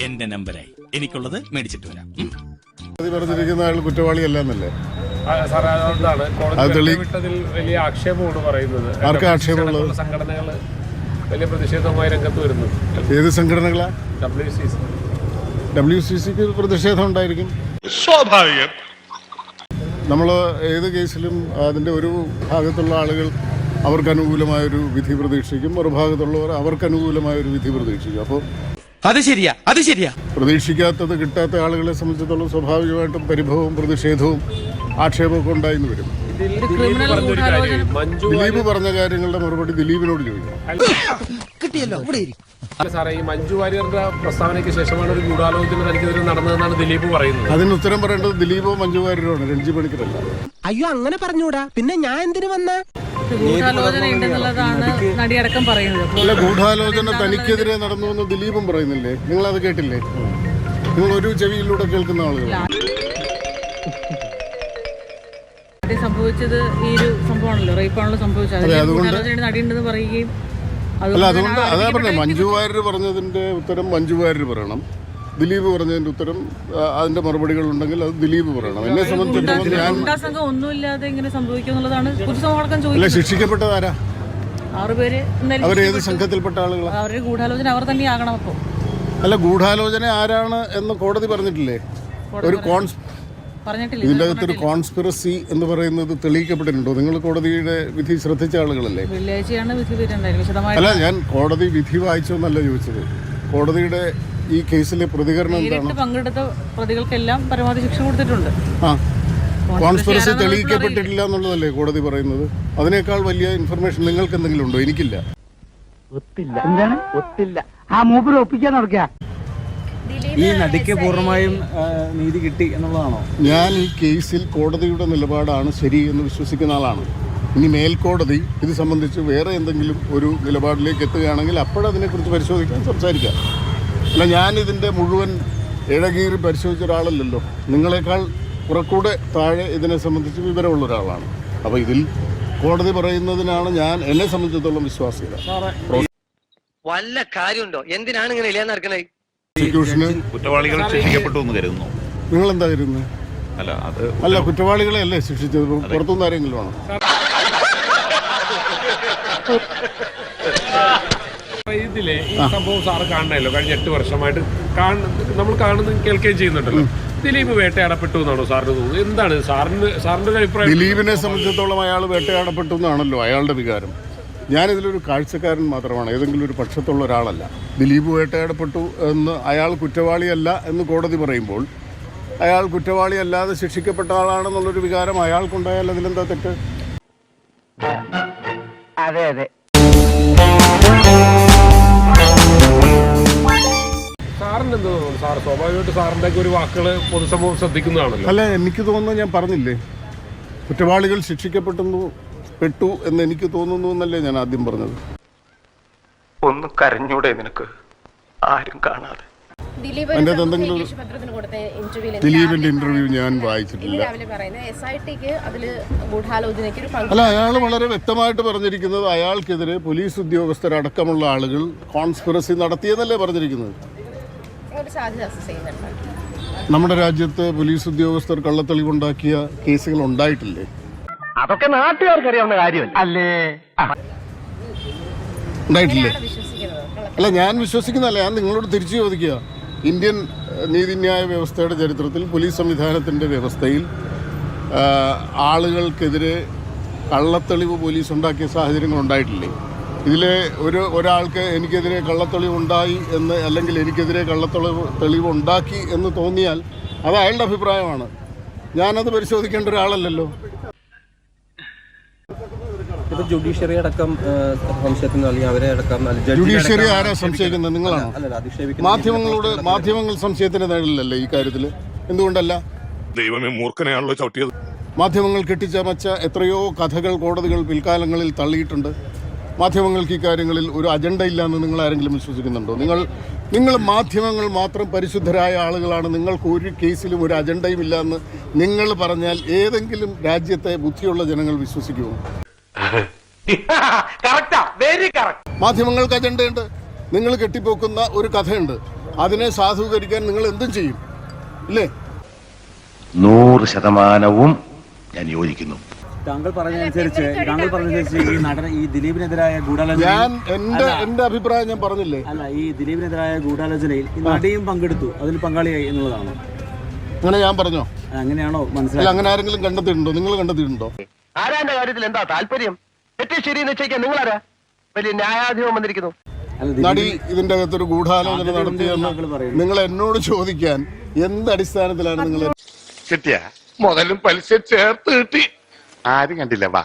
എന്റെ നമ്പരായി. എനിക്കുള്ളത് മേടിച്ചിട്ട് വരാം. പറഞ്ഞിരിക്കുന്ന ആൾ കുറ്റവാളിയല്ലെന്നല്ലേ സാറേ? അതുകൊണ്ടാണ് കോടതി വിട്ടതിൽ വലിയ ആക്ഷേപമാണ് പറയുന്നത്. ആർക്കും ആക്ഷേപമുള്ളത്? സംഘടനകൾ വലിയ പ്രതിഷേധവുമായി രംഗത്ത് വരുന്നു. ഏത് സംഘടനകളാ? WCCക്ക് പ്രതിഷേധം ഉണ്ടായിരിക്കും, സ്വാഭാവികം. നമ്മൾ ഏത് കേസിലും അതിൻ്റെ ഒരു ഭാഗത്തുള്ള ആളുകൾ അവർക്ക് അനുകൂലമായൊരു വിധി പ്രതീക്ഷിക്കും, മറുഭാഗത്തുള്ളവർ അവർക്ക് അനുകൂലമായൊരു വിധി പ്രതീക്ഷിക്കും. അപ്പോൾ അത് ശരിയാ. പ്രതീക്ഷിക്കാത്തത് കിട്ടാത്ത ആളുകളെ സംബന്ധിച്ചിടത്തോളം സ്വാഭാവികമായിട്ടും പരിഭവവും പ്രതിഷേധവും ആക്ഷേപമൊക്കെ ഉണ്ടായിന്ന് വരും. ദിലീപ് പറഞ്ഞ കാര്യങ്ങളുടെ മറുപടി ദിലീപിനോട് ചോദിക്കണം. സാറേ, ഈ മഞ്ജു വാര്യരുടെ പ്രസ്താവനയ്ക്ക് ശേഷമാണ് ഒരു ഗൂഢാലോചന തനിക്കെതിരെ നടന്നതെന്നാണ് ദിലീപ് പറയുന്നത്. അതിന് ഉത്തരം പറയേണ്ടത് ദിലീപോ മഞ്ജു വാര്യരോണ്, രഞ്ജി പണിക്കരല്ല. അയ്യോ, അങ്ങനെ പറഞ്ഞൂടാ. പിന്നെ ഞാൻ എന്തിനു വന്ന? ഗൂഢാലോചന ഉണ്ടെന്നുള്ളതാണ് നടിയടക്കം പറയുന്നത്. അല്ല, ഗൂഢാലോചന തനിക്കെതിരെ നടന്നു എന്ന് ദിലീപും പറയുന്നില്ലേ? നിങ്ങൾ അത് കേട്ടില്ലേ? നിങ്ങൾ ഒരു ചെവിയിലൂടെ കേൾക്കുന്ന ആളുകൾ. സംഭവിച്ചത് ഈ ഒരു സംഭവമാണല്ലോ, റേപ്പാണല്ലോ സംഭവിച്ചത്. നടിയുണ്ടെന്ന് പറയുകയും അല്ല, അതുകൊണ്ട് അതാ പറഞ്ഞത്, മഞ്ജു വാര്യർ പറഞ്ഞതിന്റെ ഉത്തരം മഞ്ജു വാര്യർ പറയണം, ദിലീപ് പറഞ്ഞതിന്റെ ഉത്തരം അതിന്റെ മറുപടികൾ ഉണ്ടെങ്കിൽ അത് ദിലീപ് പറയണം. എന്നെ സംബന്ധിച്ചിടത്തോളം ഞാൻ ഒന്നുമില്ലാതെ ഇങ്ങനെ സംഭവിക്കുന്നുള്ളതാണ് പൊതുസമടക്കം അല്ല, ചോദിക്കുന്നത്. ശിക്ഷിക്കപ്പെട്ടത് ആരാ? 6 പേര്. അവരേത് സംഘത്തിൽപ്പെട്ട ആളുകളാണ്? അവരുടെ ഗൂഢാലോചന അവർ തന്നെയാകണം. അപ്പോൾ അല്ല, ഗൂഢാലോചന ആരാണ് എന്ന് കോടതി പറഞ്ഞിട്ടില്ലേ? ഒരു പറഞ്ഞിട്ടില്ല. ഇതിൻ്റെ അകത്തൊരു കോൺസ്പിറസി എന്ന് പറയുന്നത് തെളിയിക്കപ്പെട്ടിട്ടുണ്ടോ? നിങ്ങൾ കോടതിയുടെ വിധി ശ്രദ്ധിച്ച ആളുകളല്ലേ? വെള്ളിയാഴ്ചയാണ് വിധി വരുന്നത്. അല്ല, ഞാൻ കോടതി വിധി വായിച്ചോന്നല്ല ചോദിച്ചത്. കോടതിയുടെ ഈ കേസിലെ പ്രതികരണം എന്താണ്? പങ്കെടുത്ത പ്രതികൾക്കെല്ലാം പരമാവധി ശിക്ഷ കൊടുത്തിട്ടുണ്ട്. കോൺസ്പിറസി തെളിയിക്കപ്പെട്ടിട്ടില്ല എന്നുള്ളതല്ലേ കോടതി പറയുന്നത്? അതിനേക്കാൾ വലിയ ഇൻഫർമേഷൻ നിങ്ങൾക്ക് എന്തെങ്കിലും ഉണ്ടോ? എനിക്കില്ല. ഒപ്പിക്കാൻ നടക്കുക. ഈ നടിക്ക് പൂർണ്ണമായും നീതി കിട്ടി എന്നുള്ളതാണോ? ഞാൻ ഈ കേസിൽ കോടതിയുടെ നിലപാടാണ് ശരി എന്ന് വിശ്വസിക്കുന്ന ആളാണ്. ഇനി മേൽക്കോടതി ഇത് സംബന്ധിച്ച് വേറെ എന്തെങ്കിലും ഒരു നിലപാടിലേക്ക് എത്തുകയാണെങ്കിൽ അപ്പോഴതിനെക്കുറിച്ച് പരിശോധിക്കാൻ സംസാരിക്കാം. അല്ല, ഞാനിതിൻ്റെ മുഴുവൻ ഇഴകീറി പരിശോധിച്ച ഒരാളല്ലല്ലോ. നിങ്ങളെക്കാൾ കുറക്കൂടെ താഴെ ഇതിനെ സംബന്ധിച്ച് വിവരമുള്ള ഒരാളാണ്. അപ്പോൾ ഇതിൽ കോടതി പറയുന്നതിനാണ് ഞാൻ എന്നെ സംബന്ധിച്ചിടത്തോളം വിശ്വാസ്യത. വല്ല കാര്യമുണ്ടോ? എന്തിനാണ് ഇങ്ങനെ ഇല്ലാന്ന് നടക്കണേ? കുറ്റവാളികൾ ശിക്ഷിക്കപ്പെട്ടു എന്ന് കരുതുന്നു. നിങ്ങൾ എന്താ കരുതുന്നത്? അല്ല, കുറ്റവാളികളെ അല്ലേ ശിക്ഷിച്ചത്? പുറത്തുനിന്ന് ആരെങ്കിലും ആണോ? ഇതിലെ ഈ സംഭവം സാറ് കാണണല്ലോ, കഴിഞ്ഞ 8 വർഷമായിട്ട് നമ്മൾ കാണുന്നതും കേൾക്കുകയും ചെയ്യുന്നുണ്ടല്ലോ. ദിലീപ് വേട്ടയാടപ്പെട്ടു എന്നാണോ സാറിന് തോന്നുന്നത്? എന്താണ് സാറിന്റെ അഭിപ്രായം? ദിലീപിനെ സംബന്ധിച്ചിടത്തോളം അയാൾ വേട്ടയാടപ്പെട്ടു എന്നാണല്ലോ അയാളുടെ വികാരം. ഞാനിതിലൊരു കാഴ്ചക്കാരൻ മാത്രമാണ്, ഏതെങ്കിലും ഒരു പക്ഷത്തുള്ള ഒരാളല്ല. ദിലീപ് വേട്ടയാടപ്പെട്ടു എന്ന് അയാൾ കുറ്റവാളിയല്ല എന്ന് കോടതി പറയുമ്പോൾ അയാൾ കുറ്റവാളിയല്ലാതെ ശിക്ഷിക്കപ്പെട്ട ആളാണെന്നുള്ളൊരു വികാരം അയാൾക്കുണ്ടായാൽ അതിലെന്താ തെറ്റ്? അതെ അതെ. സാറിന് എന്ത് തോന്നുന്നു? സാർ സ്വാഭാവികമായിട്ട് സാറിന്റെ ഒരു വാക്കുകള് പൊതുസമൂഹം ശ്രദ്ധിക്കുന്നതാണല്ലോ. അല്ല, എനിക്ക് തോന്നുന്നു, ഞാൻ പറഞ്ഞില്ലേ, കുറ്റവാളികൾ ശിക്ഷിക്കപ്പെട്ടു എന്ന് എനിക്ക് തോന്നുന്നു എന്നല്ലേ ഞാൻ ആദ്യം പറഞ്ഞത്. ഒന്ന് കരഞ്ഞൂടെ നിനക്ക്? ആരും കാണാതെ. ദിലീപിന്റെ ഇന്റർവ്യൂ ഞാൻ വായിച്ചിട്ടില്ല. അല്ല, അയാൾ വളരെ വ്യക്തമായിട്ട് പറഞ്ഞിരിക്കുന്നത് അയാൾക്കെതിരെ പോലീസ് ഉദ്യോഗസ്ഥരടക്കമുള്ള ആളുകൾ കോൺസ്പിറസി നടത്തിയെന്നല്ലേ പറഞ്ഞിരിക്കുന്നത്. നമ്മുടെ രാജ്യത്ത് പോലീസ് ഉദ്യോഗസ്ഥർ കള്ളത്തെളിവുണ്ടാക്കിയ കേസുകൾ ഉണ്ടായിട്ടില്ലേ? അതൊക്കെ നാട്ടുകാർക്ക് അറിയാവുന്ന കാര്യമല്ല അല്ലേ? ഉണ്ടായിട്ടില്ലേ? അല്ല, ഞാൻ വിശ്വസിക്കുന്നതല്ല, ഞാൻ നിങ്ങളോട് തിരിച്ചു ചോദിക്കുക. ഇന്ത്യൻ നീതിന്യായ വ്യവസ്ഥയുടെ ചരിത്രത്തിൽ പോലീസ് സംവിധാനത്തിൻ്റെ വ്യവസ്ഥയിൽ ആളുകൾക്കെതിരെ കള്ളത്തെളിവ് പോലീസ് ഉണ്ടാക്കിയ സാഹചര്യങ്ങൾ ഉണ്ടായിട്ടില്ലേ? ഇതിലെ ഒരാൾക്ക് എനിക്കെതിരെ കള്ളത്തെളിവ് ഉണ്ടായി എന്ന്, അല്ലെങ്കിൽ എനിക്കെതിരെ തെളിവ് ഉണ്ടാക്കി എന്ന് തോന്നിയാൽ അത് അയാളുടെ അഭിപ്രായമാണ്. ഞാനത് പരിശോധിക്കേണ്ട ഒരാളല്ലല്ലോ. ഇപ്പൊ ജുഡീഷ്യറി അടക്കം സംശയത്തിന് അല്ലെങ്കിൽ അവരെ അടക്കം ജുഡീഷ്യറി ആരാ സംശയിക്കുന്നത്? നിങ്ങളാണോ? മാധ്യമങ്ങൾ സംശയത്തിന് നേടില്ലല്ലേ ഈ കാര്യത്തിൽ? എന്തുകൊണ്ടല്ല? ദൈവമേ, മൂർഖനെയാണല്ലോ ചവിട്ടിയത്. മാധ്യമങ്ങൾ കെട്ടിച്ചമച്ച എത്രയോ കഥകൾ കോടതികൾ പിൽക്കാലങ്ങളിൽ തള്ളിയിട്ടുണ്ട്. മാധ്യമങ്ങൾക്ക് ഈ കാര്യങ്ങളിൽ ഒരു അജണ്ട ഇല്ല എന്ന് നിങ്ങൾ ആരെങ്കിലും വിശ്വസിക്കുന്നുണ്ടോ? നിങ്ങൾ മാധ്യമങ്ങൾ മാത്രം പരിശുദ്ധരായ ആളുകളാണ്, നിങ്ങൾക്ക് ഒരു കേസിലും ഒരു അജണ്ടയും ഇല്ല എന്ന് നിങ്ങൾ പറഞ്ഞാൽ ഏതെങ്കിലും രാജ്യത്തെ ബുദ്ധിയുള്ള ജനങ്ങൾ വിശ്വസിക്കുമോ? മാധ്യമങ്ങൾക്ക് അജണ്ടയുണ്ട്. നിങ്ങൾ കെട്ടിപ്പോക്കുന്ന ഒരു കഥയുണ്ട്. അതിനെ സാധൂകരിക്കാൻ നിങ്ങൾ എന്തും ചെയ്യും ഇല്ലേ? 100% ഞാൻ യോജിക്കുന്നു. താങ്കൾ പറഞ്ഞതനുസരിച്ച് ഈ നടൻ ഈ ദിലീപിനെതിരായ ഗൂഢാലോചന ഞാൻ എന്റെ അഭിപ്രായം ഞാൻ പറഞ്ഞില്ലേ? അല്ല, ഈ ദിലീപിനെതിരായ ഗൂഢാലോചനയിൽ ഈ നടിയും പങ്കെടുത്തു, അതിൽ പങ്കാളിയായി എന്നുള്ളതാണോ? അങ്ങനെ ഞാൻ പറഞ്ഞോ? അങ്ങനെയാണോ അല്ല, മനസ്സിലായി? അങ്ങനെ ആരെങ്കിലും കണ്ടെത്തിയിട്ടുണ്ടോ? നിങ്ങൾ കണ്ടെത്തിയിട്ടുണ്ടോ? ആരാന്റെ കാര്യത്തിൽ എന്താ താല്പര്യം? തെറ്റ് ശരി നിശ്ചയിക്കാൻ നിങ്ങളാരാ? വലിയ ന്യായാധിപം വന്നിരിക്കുന്നു. നടി ഇതിന്റെ അകത്തൊരു ഗൂഢാലോചന നടത്തിയെന്ന് നിങ്ങൾ എന്നോട് ചോദിക്കാൻ എന്ത് അടിസ്ഥാനത്തിലാണ് നിങ്ങൾ? കിട്ടിയ മുതലും പലിശ ചേർത്ത് കിട്ടി. ആരും കണ്ടില്ല വാ